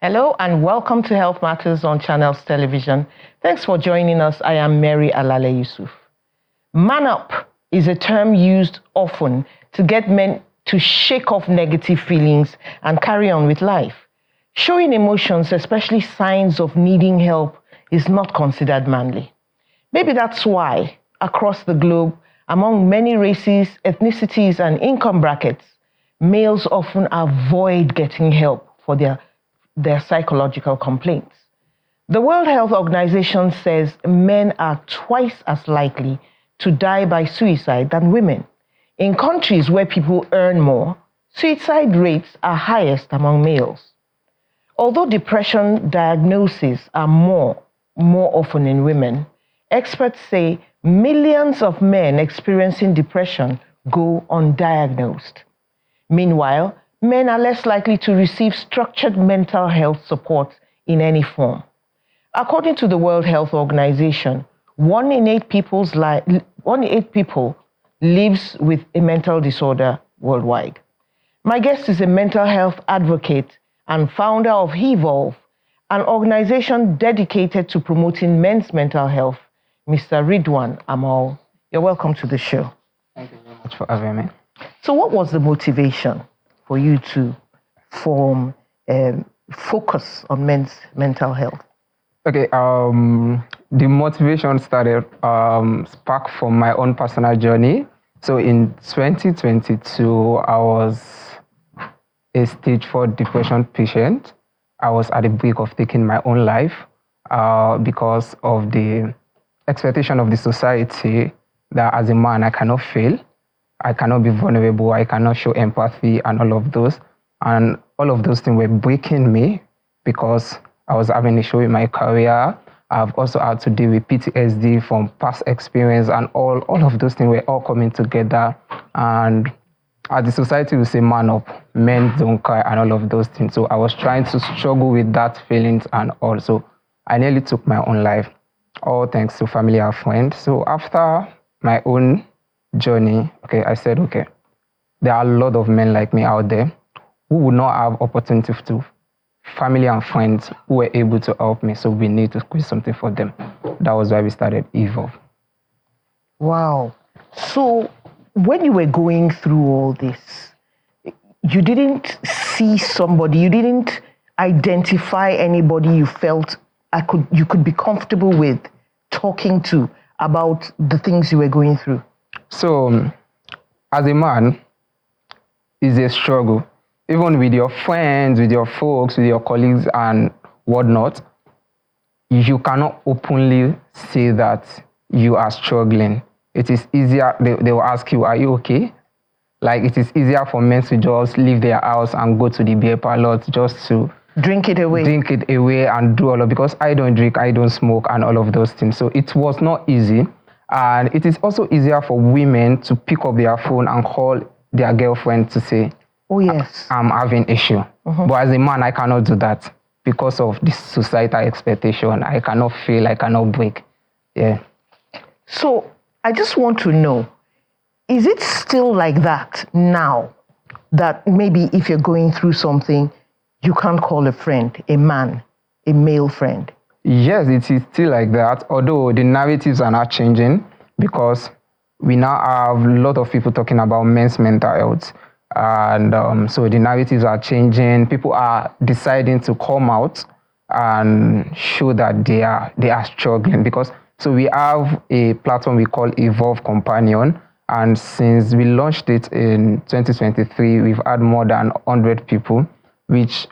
Hello and welcome to Health Matters on Channels Television. Thanks for joining us. I am Mary Alale Yusuf. Man up is a term used often to get men to shake off negative feelings and carry on with life. Showing emotions, especially signs of needing help, is not considered manly. Maybe that's why, across the globe, among many races, ethnicities, and income brackets, males often avoid getting help for their psychological complaints. The World Health Organization says men are twice as likely to die by suicide than women. In countries where people earn more, suicide rates are highest among males. Although depression diagnoses are more often in women, experts say millions of men experiencing depression go undiagnosed. Meanwhile, men are less likely to receive structured mental health support in any form. According to the World Health Organization, 1 in 8 people lives with a mental disorder worldwide. My guest is a mental health advocate and founder of Hevolve, an organization dedicated to promoting men's mental health, Mr. Ridwan Amal. You're welcome to the show. Thank you very much for having me. So what was the motivation for you to focus on men's mental health? Okay, the motivation started sparked from my own personal journey. So in 2022, I was a stage 4 depression patient. I was at the brink of taking my own life because of the expectation of the society that as a man I cannot fail, I cannot be vulnerable, I cannot show empathy and all of those. And all of those things were breaking me because I was having a issue with my career. I've also had to deal with PTSD from past experience, and all of those things were all coming together. And as the society will say, man up, men don't cry and all of those things. So I was trying to struggle with that feelings, and also I nearly took my own life, all thanks to family and friends. So after my own journey, I said, there are a lot of men like me out there who would not have opportunity to family and friends who were able to help me. So we need to create something for them. That was why we started Hevolve. Wow. So when you were going through all this, you didn't see somebody, you didn't identify anybody you felt you could be comfortable with talking to about the things you were going through? So, as a man, it's a struggle. Even with your friends, with your folks, with your colleagues and whatnot, you cannot openly say that you are struggling. It is easier, they will ask you, are you okay? Like, it is easier for men to just leave their house and go to the beer parlor just to drink it away and do all of, because I don't drink, I don't smoke and all of those things. So it was not easy. And it is also easier for women to pick up their phone and call their girlfriend to say, oh yes, I'm having issue. But as a man, I cannot do that because of this societal expectation. I cannot feel, I cannot break. Yeah. So I just want to know, is it still like that now? That maybe if you're going through something, you can't call a friend, a man, a male friend? Yes, it is still like that, although the narratives are not changing because we now have a lot of people talking about men's mental health. And so the narratives are changing. People are deciding to come out and show that they are struggling. Because so we have a platform we call Evolve Companion. And since we launched it in 2023, we've had more than 100 people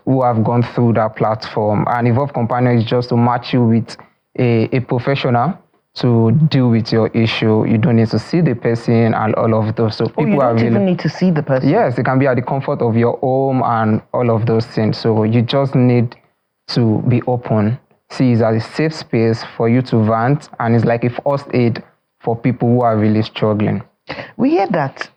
who have gone through that platform. And Evolve Companion is just to match you with a professional to deal with your issue. You don't need to see the person and all of those. So people you don't even need to see the person? Yes, it can be at the comfort of your home and all of those things. So you just need to be open. See it as a safe space for you to vent, and it's like a first aid for people who are really struggling. We hear that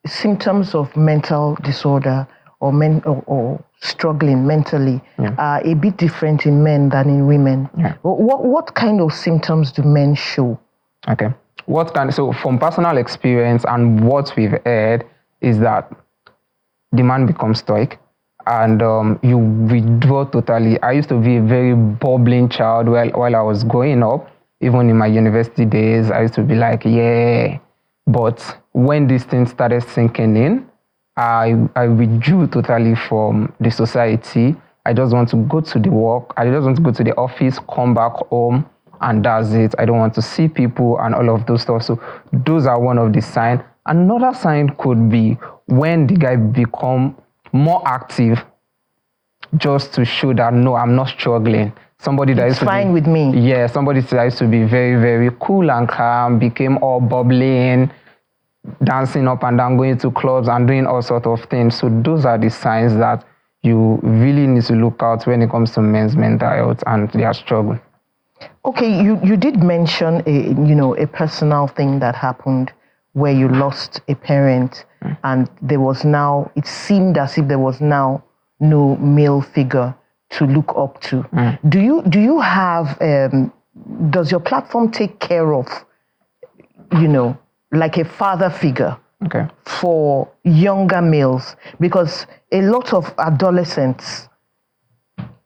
symptoms of mental disorder or struggling mentally are a bit different in men than in women. Yeah. What kind of symptoms do men show? Okay. So from personal experience and what we've heard is that the man becomes stoic and you withdraw totally. I used to be a very bubbling child while I was growing up. Even in my university days, I used to be like, yeah. But when this thing started sinking in, I withdrew totally from the society. I just want to go to the work. I just want to go to the office, come back home, and that's it. I don't want to see people and all of those stuff. So those are one of the signs. Another sign could be when the guy become more active, just to show that no, I'm not struggling. Somebody that it's fine with me. Yeah, somebody that used to be very, very cool and calm became all bubbling, dancing up and down, going to clubs and doing all sorts of things. So those are the signs that you really need to look out when it comes to men's mental health and their struggle. Okay, you did mention a personal thing that happened where you lost a parent, and it seemed as if there was now no male figure to look up to. Do you have does your platform take care of like a father figure for younger males? Because a lot of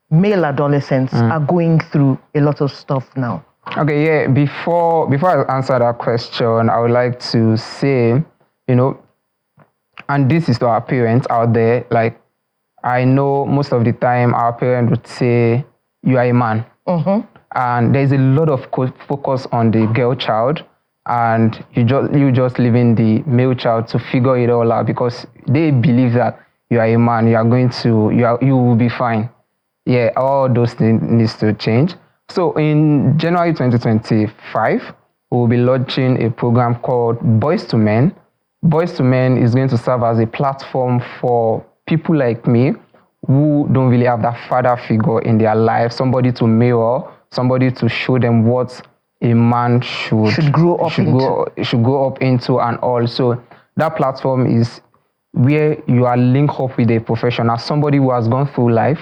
male adolescents are going through a lot of stuff now. Okay, yeah, before I answer that question, I would like to say, and this is to our parents out there, like, I know most of the time our parents would say, you are a man. And there's a lot of focus on the girl child, and you just leaving the male child to figure it all out, because they believe that you are a man, you will be fine. Yeah, all those things needs to change. So in January 2025, we will be launching a program called Boys to Men. Boys to Men is going to serve as a platform for people like me who don't really have that father figure in their life, somebody to mirror, somebody to show them what a man should grow up into, and also that platform is where you are linked up with a professional, somebody who has gone through life.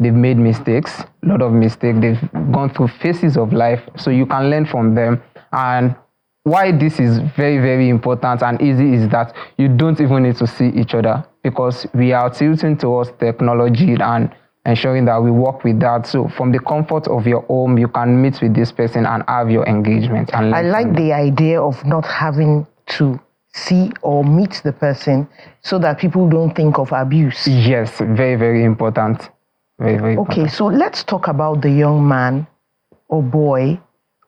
They've made mistakes, a lot of mistakes. They've gone through phases of life, so you can learn from them. And why this is very, very important and easy is that you don't even need to see each other, because we are tilting towards technology and ensuring that we work with that. So from the comfort of your home, you can meet with this person and have your engagement. And I like the idea of not having to see or meet the person so that people don't think of abuse. Yes, very, very important. Very, very important. Okay, so let's talk about the young man or boy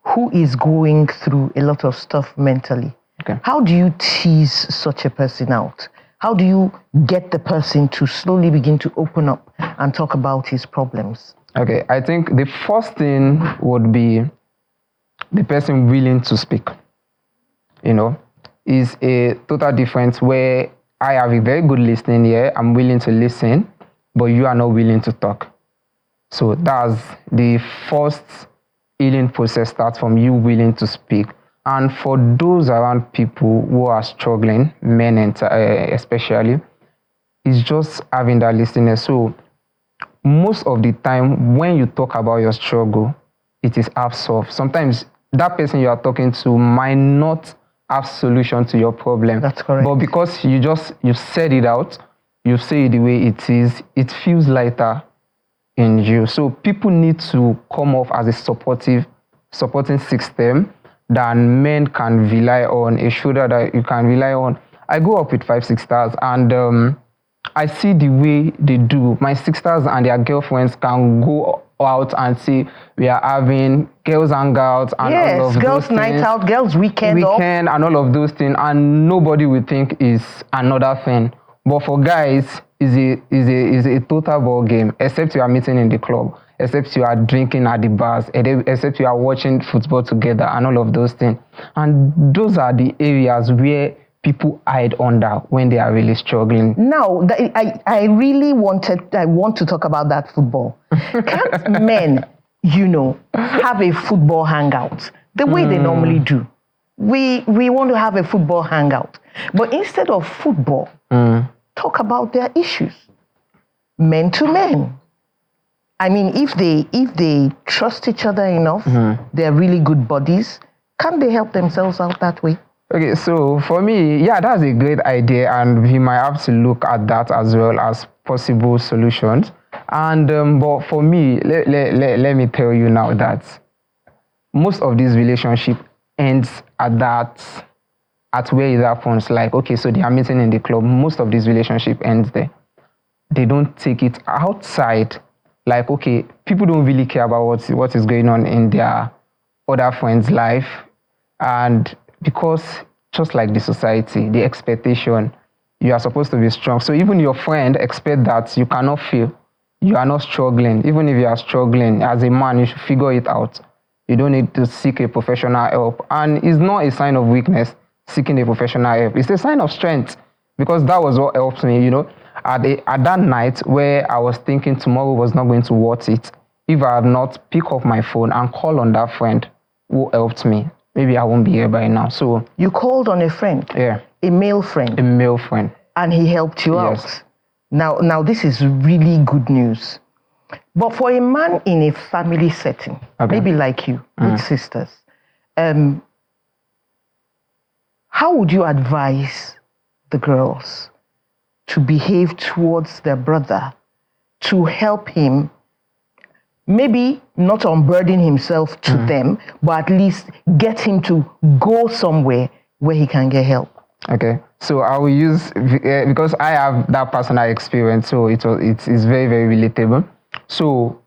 who is going through a lot of stuff mentally. Okay. How do you tease such a person out? How do you get the person to slowly begin to open up and talk about his problems? Okay, I think the first thing would be the person willing to speak. Is a total difference where I have a very good listening ear, I'm willing to listen, but you are not willing to talk. So that's the first healing process, starts from you willing to speak. And for those around people who are struggling, men especially, it's just having that listening. So most of the time when you talk about your struggle, it is half solved. Sometimes that person you are talking to might not have solution to your problem. That's correct. But because you said it out, you say it the way it is, it feels lighter in you. So people need to come off as a supporting system that men can rely on, a shoulder that you can rely on. I grew up with 5 sisters, and I see the way they do. My sisters and their girlfriends can go out and say, we are having girls hangouts and all of those girls' things. night out, girls' weekend and all of those things, and nobody will think is another thing. But for guys, is a total ball game, except you are meeting in the club, except you are drinking at the bars, except you are watching football together and all of those things. And those are the areas where people hide under when they are really struggling. Now, I want to talk about that football. Can't men, have a football hangout the way they normally do? We want to have a football hangout, but instead of football, talk about their issues, men to men. I mean, if they trust each other enough, they're really good buddies. Can't they help themselves out that way? Okay, so for me, yeah, that's a great idea, and we might have to look at that as well as possible solutions. And but for me, let me tell you now that most of these relationship ends at where it happens. Like, okay, so they are meeting in the club. Most of these relationship ends there. They don't take it outside. Like, okay, people don't really care about what is going on in their other friends' life. And because just like the society, the expectation, you are supposed to be strong. So even your friend expect that you cannot feel. You are not struggling. Even if you are struggling, as a man, you should figure it out. You don't need to seek a professional help. And it's not a sign of weakness, seeking a professional help. It's a sign of strength, because that was what helped me, At that night where I was thinking tomorrow was not going to worth it, if I had not picked up my phone and called on that friend who helped me, maybe I won't be here by now. So you called on a friend? Yeah. A male friend? A male friend. And he helped you Yes. out? Now this is really good news. But for a man in a family setting, maybe like you, with sisters, how would you advise the girls to behave towards their brother to help him, maybe not unburden himself to them, but at least get him to go somewhere where he can get help? Okay, so I will use, because I have that personal experience, so it's very, very relatable. So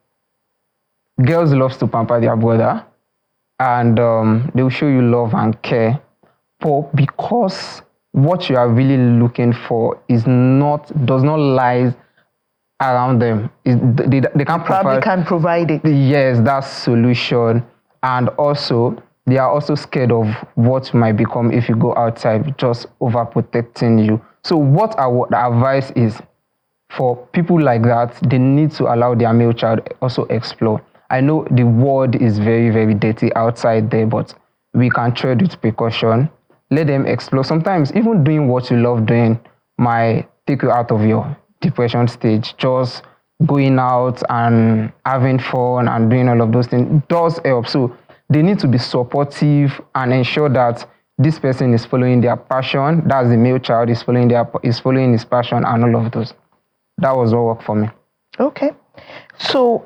girls love to pamper their brother, and they will show you love and care, but because what you are really looking for does not lie around them. They can't Probably can't provide it. Yes, that solution. And also, they are also scared of what might become if you go outside, just overprotecting you. So what I would advise is, for people like that, they need to allow their male child also explore. I know the world is very, very dirty outside there, but we can tread with precaution. Let them explore. Sometimes even doing what you love doing might take you out of your depression stage. Just going out and having fun and doing all of those things does help. So they need to be supportive and ensure that this person is following their passion. That's the male child is following his passion and all of those. That was what worked for me. Okay. So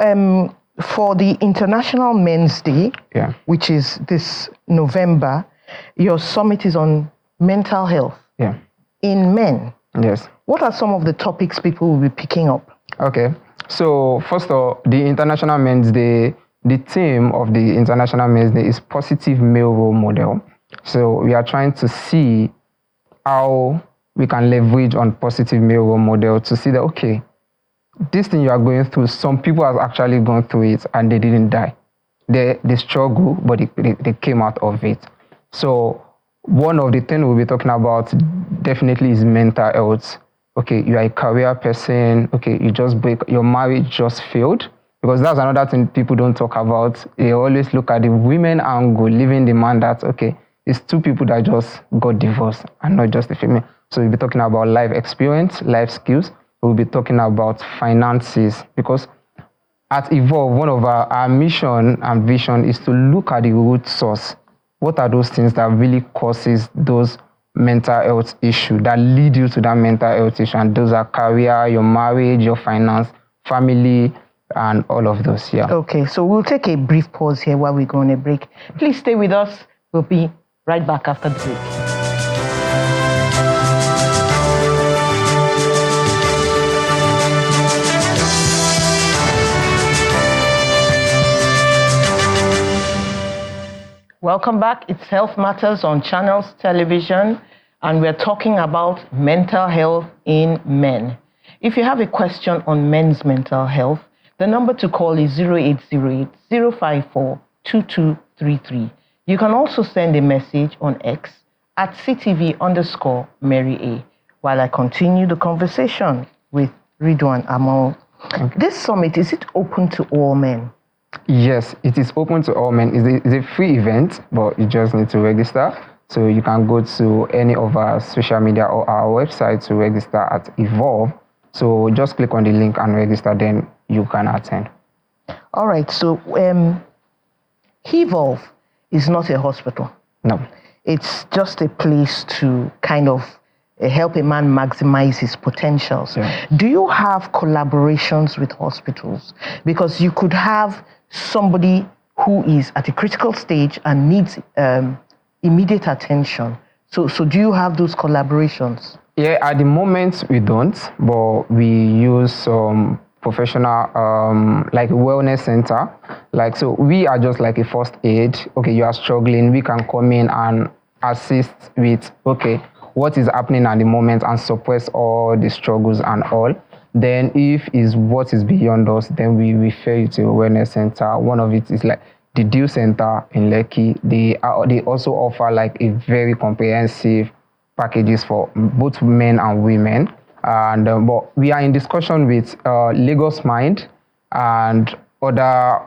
for the International Men's Day, which is this November, your summit is on mental health in men. Yes. What are some of the topics people will be picking up? Okay. So first of all, the International Men's Day, the theme of the International Men's Day is positive male role model. So we are trying to see how we can leverage on positive male role model to see that, okay, this thing you are going through, some people have actually gone through it and they didn't die. They struggle, but they came out of it. So one of the things we'll be talking about definitely is mental health. Okay, you are a career person. Okay, your marriage just failed. Because that's another thing people don't talk about. They always look at the women angle, leaving the man that, okay, it's two people that just got divorced and not just the female. So we'll be talking about life experience, life skills. We'll be talking about finances, because at Hevolve, one of our mission and vision is to look at the root source. What are those things that really causes those mental health issues that lead you to that mental health issue? And those are career, your marriage, your finance, family, and all of those. Yeah. Okay, so we'll take a brief pause here while we go on a break. Please stay with us. We'll be right back after the break. Welcome back. It's Health Matters on Channels Television, and we're talking about mental health in men. If you have a question on men's mental health, the number to call is 0808-054-2233. You can also send a message on X at CTV_Mary A, while I continue the conversation with Ridwan Amal. Okay. This summit, is it open to all men? Yes, it is open to all men. It's a free event, but you just need to register. So you can go to any of our social media or our website to register at Hevolve. So just click on the link and register, then you can attend. All right. So Hevolve is not a hospital. No. It's just a place to kind of help a man maximize his potentials. Yeah. Do you have collaborations with hospitals? Because you could have somebody who is at a critical stage and needs immediate attention. So do you have those collaborations? Yeah, at the moment we don't, but we use some professional, like wellness center. Like, so we are just like a first aid. Okay, you are struggling, we can come in and assist with, okay, what is happening at the moment and suppress all the struggles and all. Then if is what is beyond us, then we refer you to a wellness center. One of it is like the Dew Center in Lekki. They also offer like a very comprehensive packages for both men and women. And but we are in discussion with Lagos Mind and other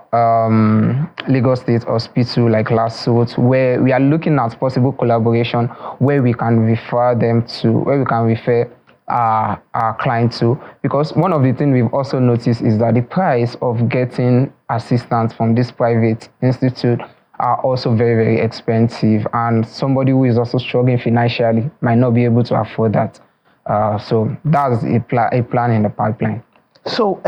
Lagos State Hospital like LASUT, where we are looking at possible collaboration where we can refer our client to, because one of the things we've also noticed is that the price of getting assistance from this private institute are also very, very expensive, and somebody who is also struggling financially might not be able to afford that. So that's a plan in the pipeline. So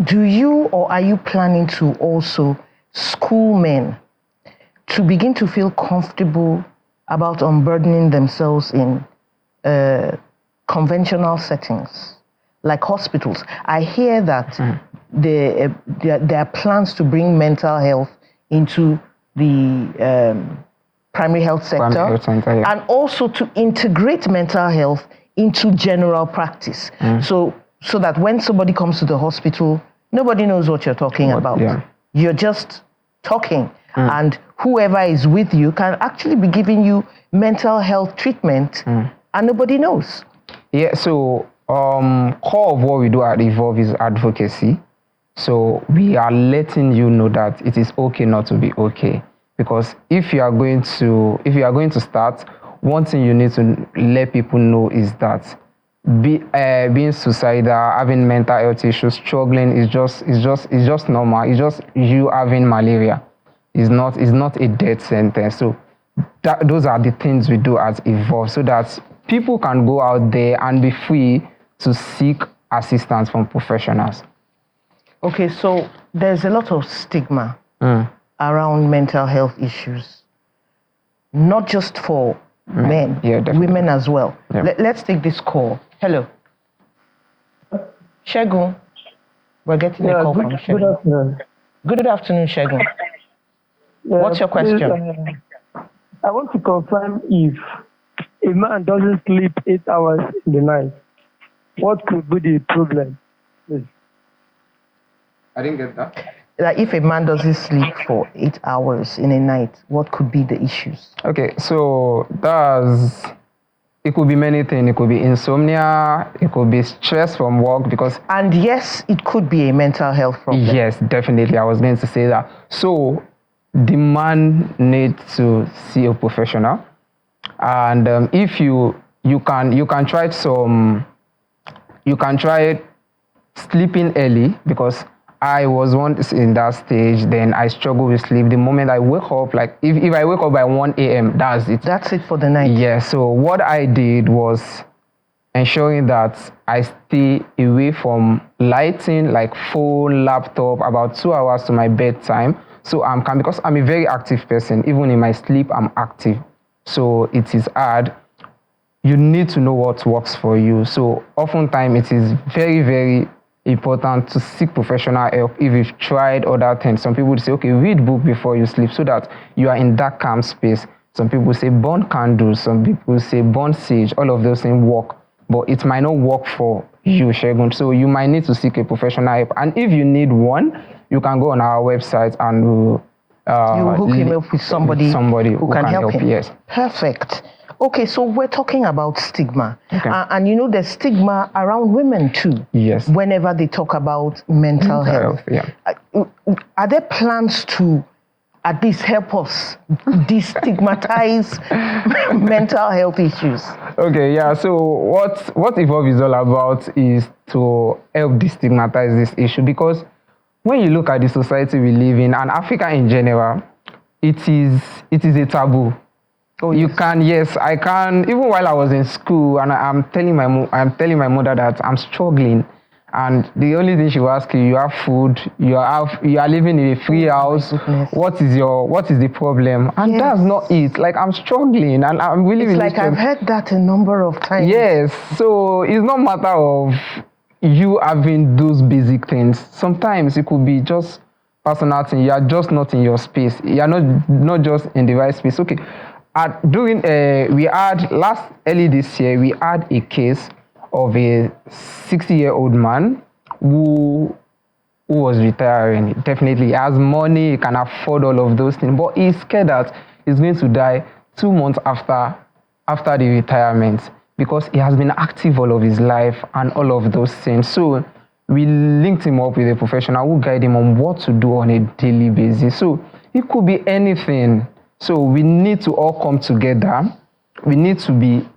do you or are you planning to also school men to begin to feel comfortable about unburdening themselves in conventional settings like hospitals? I hear that there are plans to bring mental health into the primary health sector, Yeah. and also to integrate mental health into general practice. So that when somebody comes to the hospital, nobody knows what you're talking about. Yeah. You're just talking, and whoever is with you can actually be giving you mental health treatment, and nobody knows. Yeah, so core of what we do at Hevolve is advocacy. So we are letting you know that it is okay not to be okay. Because if you are going to start, one thing you need to let people know is that being suicidal, having mental health issues, struggling is just normal. It's just you having malaria. It's not a death sentence. So those are the things we do at Hevolve, so that people can go out there and be free to seek assistance from professionals. Okay, so there's a lot of stigma around mental health issues, not just for men, women as well. Yeah. Let's take this call. Hello. Shegun. We're getting a call from Shegun. Good afternoon. Good afternoon, Shegun. What's your question? Please, I want to confirm if a man doesn't sleep 8 hours in the night, what could be the problem? Please. I didn't get that. Like if a man doesn't sleep for 8 hours in a night, what could be the issues? Okay, so it could be many things. It could be insomnia, it could be stress from work, because... And yes, it could be a mental health problem. Yes, definitely. I was going to say that. So the man needs to see a professional. And if you can try sleeping early, because I was once in that stage. Then I struggle with sleep. The moment I wake up, like if I wake up by 1 a.m., that's it. That's it for the night. Yeah. So what I did was ensuring that I stay away from lighting, like phone, laptop, about 2 hours to my bedtime. So because I'm a very active person. Even in my sleep, I'm active. So it is hard. You need to know what works for you. So oftentimes it is very, very important to seek professional help if you've tried other things. Some people say, okay, read book before you sleep so that you are in that calm space. Some people say burn candles. Some people say burn sage. All of those things work, but it might not work for you, Shegun. So you might need to seek a professional help. And if you need one, you can go on our website and you hook him up with somebody who can help him. Yes. Perfect. Okay, so we're talking about stigma. Okay. And you know, there's stigma around women too. Yes. Whenever they talk about mental health. Yeah. Are there plans to at least help us destigmatize mental health issues? Okay, yeah. So what Hevolve is all about is to help destigmatize this issue, because when you look at the society we live in, and Africa in general, it is a taboo. Oh, You yes. can, yes, I can. Even while I was in school, and I'm telling my mother that I'm struggling, and the only thing she will ask you have food, you are living in a free house. goodness. What is the problem? And Yes. that's not it. Like, I'm struggling, and I'm really It's really like I've struggling. heard that a number of times. Yes, so it's not matter of you having those basic things. Sometimes it could be just personal thing. You are just not in your space. You are not just in the right space. Okay. We had early this year, we had a case of a 60-year-old man who was retiring. Definitely, he has money, he can afford all of those things, but he's scared that he's going to die 2 months after the retirement, because he has been active all of his life and all of those things. So we linked him up with a professional who guide him on what to do on a daily basis. So it could be anything. So we need to all come together. We need to be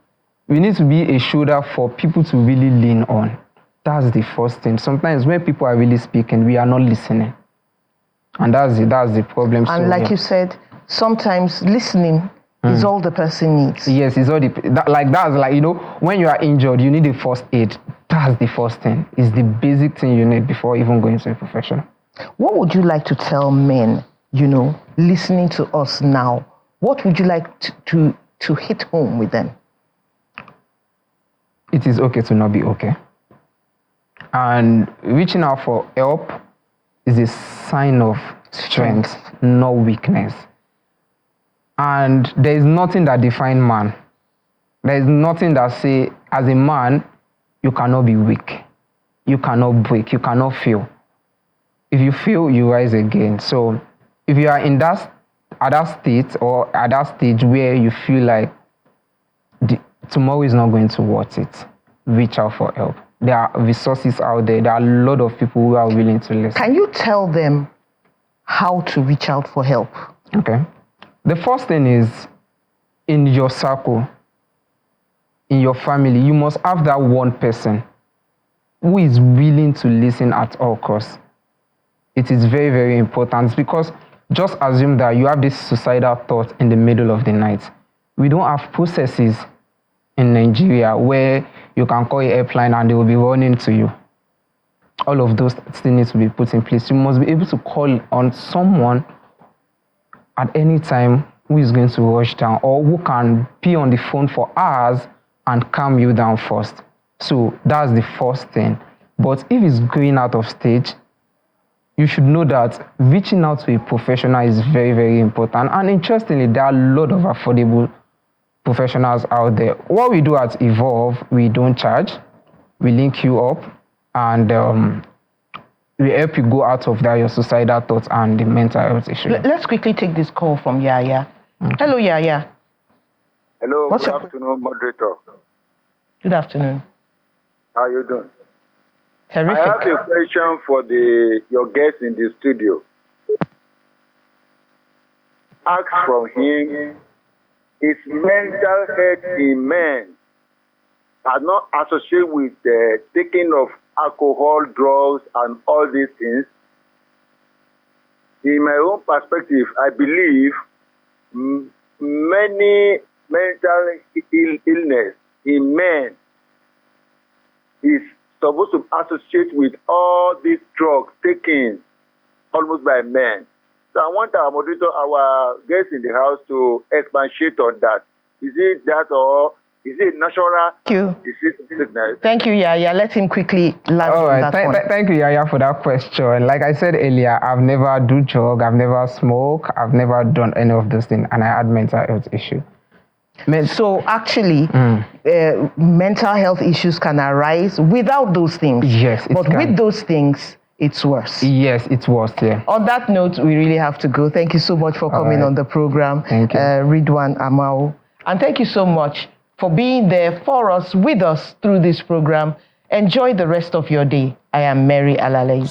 a shoulder for people to really lean on. That's the first thing. Sometimes when people are really speaking, we are not listening. And that's the problem. And so, like you said, sometimes listening is all the person needs. Yes, it's all that's like, when you are injured, you need a first aid. That's the first thing. It's the basic thing you need before even going to a professional. What would you like to tell men, listening to us now? What would you like to hit home with them? It is okay to not be okay. And reaching out for help is a sign of strength, not weakness. And there is nothing that defines man. There is nothing that say, as a man, you cannot be weak. You cannot break. You cannot fail. If you fail, you rise again. So if you are at that state or at that stage where you feel like tomorrow is not going to worth it, reach out for help. There are resources out there. There are a lot of people who are willing to listen. Can you tell them how to reach out for help? Okay. The first thing is, in your circle, in your family, you must have that one person who is willing to listen at all costs. It is very, very important, because just assume that you have this suicidal thought in the middle of the night. We don't have processes in Nigeria where you can call a helpline and they will be running to you. All of those things need to be put in place. You must be able to call on someone at any time who is going to rush down, or who can be on the phone for hours and calm you down first. So that's the first thing. But if it's going out of stage, you should know that reaching out to a professional is very, very important. And interestingly, there are a lot of affordable professionals out there. What we do at Hevolve, we don't charge. We link you up, and we help you go out of that, your suicidal thoughts and the mental health issue. Let's quickly take this call from Yaya. Okay. Hello, Yaya. Hello, good afternoon, moderator. Good afternoon. How are you doing? Terrific. I have a question for your guest in the studio. Ask from him, is mental health in men are not associated with taking of alcohol, drugs, and all these things? In my own perspective, I believe many mental illness in men is supposed to associate with all these drugs taken almost by men. So I want our moderator, our guests in the house, to expatiate on that. Is it that, or is it natural? Thank you. Thank you, Yaya. Let him quickly land on that one. Thank you, Yaya, for that question. Like I said earlier, I've never do drug, I've never smoked, I've never done any of those things, and I had mental health issue. So actually, mental health issues can arise without those things. Yes, but with those things, it's worse. Yes, it's worse, yeah. On that note, we really have to go. Thank you so much for coming on the program. Thank you. Ridwan Amao. And thank you so much for being there for us, with us through this program. Enjoy the rest of your day. I am Mary Alale.